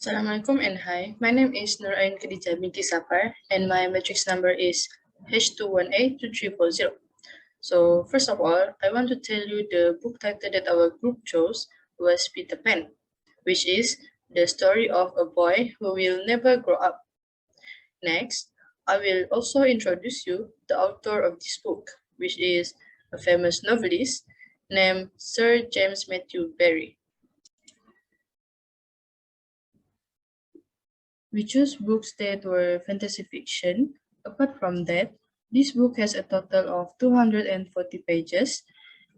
Assalamualaikum and hi. My name is Nurain Khadijah binti Safar and my matrix number is H2182340. So first of all, I want to tell you the book title that our group chose was Peter Pan, which is the story of a boy who will never grow up. Next, I will also introduce you the author of this book, which is a famous novelist named Sir James Matthew Barrie. We choose books that were fantasy fiction. Apart from that, this book has a total of 240 pages,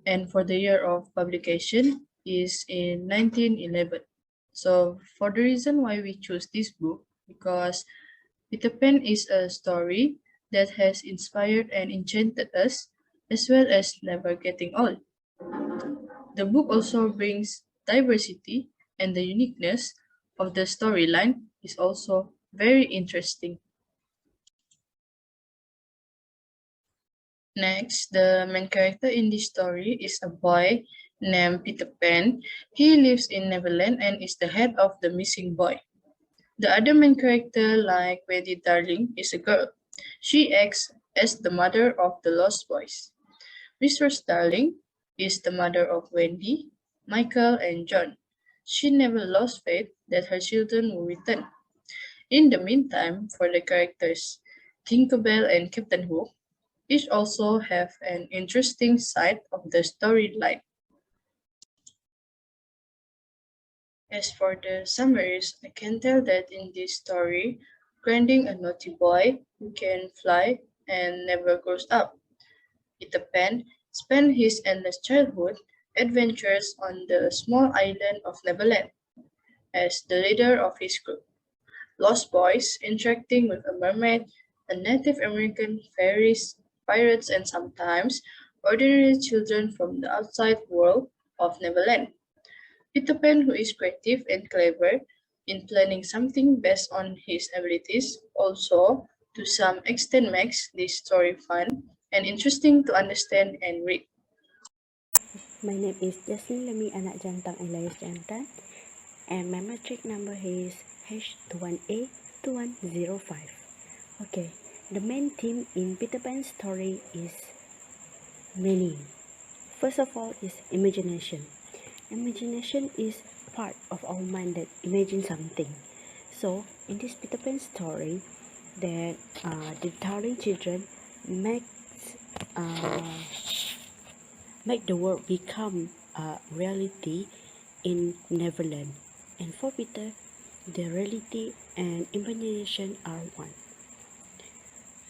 and for the year of publication is in 1911. So, for the reason why we choose this book, because Peter Pan is a story that has inspired and enchanted us, as well as never getting old. The book also brings diversity, and the uniqueness of the storyline is also very interesting. Next, the main character in this story is a boy named Peter Pan. He lives in Neverland and is the head of the missing boy. The other main character, like Wendy Darling, is a girl. She acts as the mother of the lost boys. Mistress Darling is the mother of Wendy, Michael, and John. She never lost faith that her children will return. In the meantime, for the characters Tinkerbell and Captain Hook, each also have an interesting side of the storyline. As for the summaries, I can tell that in this story, Granding, a naughty boy who can fly and never grows up, Peter Pan spent his endless childhood adventures on the small island of Neverland as the leader of his group. Lost boys interacting with a mermaid, a Native American, fairies, pirates, and sometimes ordinary children from the outside world of Neverland. Peter Pan, who is creative and clever in planning something based on his abilities, also to some extent makes this story fun and interesting to understand and read. My name is Jasmine Lemi Anak Jantang Elias Jantan and my matric number is H21A2105. Okay, the main theme in Peter Pan's story is many. First of all is imagination. Imagination is part of our mind that imagine something. So in this Peter Pan story, that the darling children makes make the world become a reality in Neverland. And for Peter, the reality and imagination are one.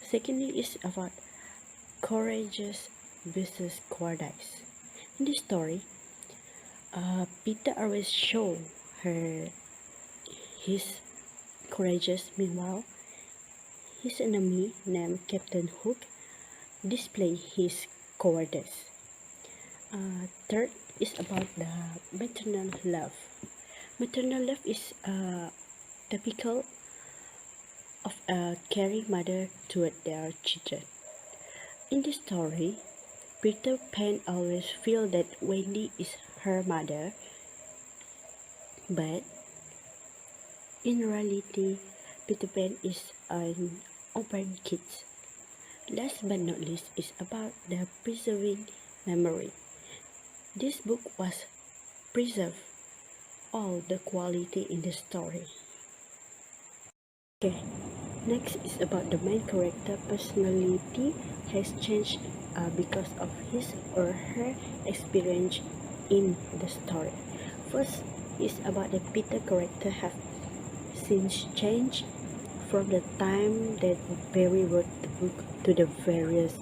Secondly is about courageous versus cowardice. In this story, Peter always show his courageous. Meanwhile, his enemy named Captain Hook display his cowardice. Third is about the maternal love. Maternal love is typical of a caring mother toward their children. In this story, Peter Pan always feels that Wendy is her mother, but in reality, Peter Pan is an open kid. Last but not least is about the preserving memory. This book was preserved all the quality in the story. Okay, next is about the main character personality has changed because of his or her experience in the story. First is about the Peter character have since changed from the time that Barry wrote the book to the various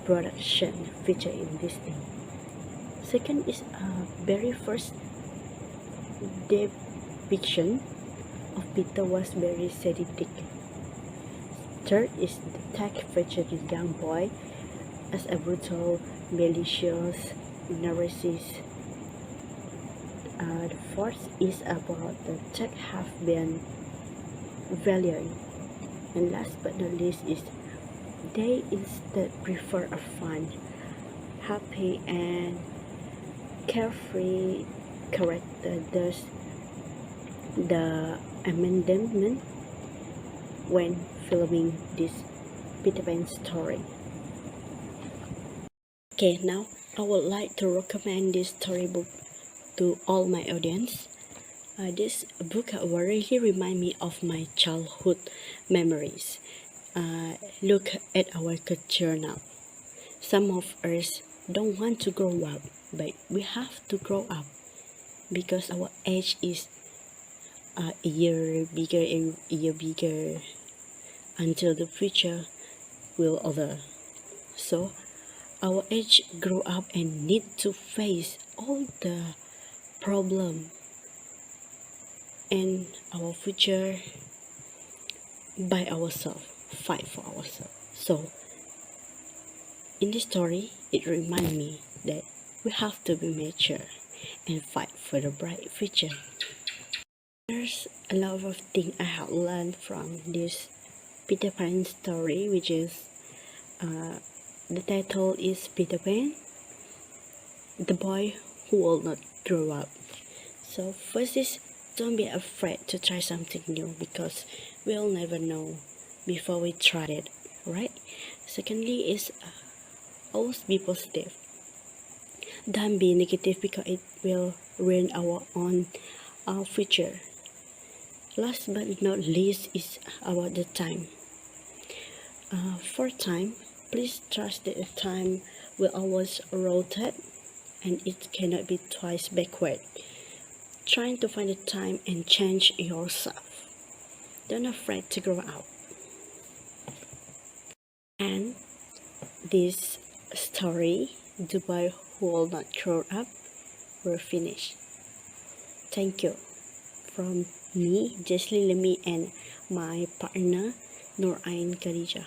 production featured in Disney. Second is very first depiction of Peter was very sadistic. Third is the tag featured the young boy as a brutal, malicious narcissist. The fourth is about the tag have been valiant. And last but not least is they instead prefer a fun, happy and carefree character, thus the amendment when filming this Peter Pan story. Okay, now I would like to recommend this storybook to all my audience. This book will really remind me of my childhood memories. Look at our culture now. Some of us don't want to grow up, but we have to grow up because our age is a year bigger until the future will over. So our age grow up and need to face all the problem and our future by ourselves, fight for ourselves. So in this story, it reminds me that we have to be mature and fight for the bright future. There's a lot of things I have learned from this Peter Pan story, which is the title is Peter Pan, the boy who will not grow up. So first is don't be afraid to try something new because we'll never know before we try it, right? Secondly is always be positive. Don't be negative because it will ruin our future. Last but not least is about the time. For time, please trust that the time will always rotate and it cannot be twice backward. Trying to find the time and change yourself. Don't afraid to grow up. And this story, The Boy Who Will Not Grow Up, will finish. Thank you. From me, Jesslyn Lemi, and my partner, Nur Ain Khadija.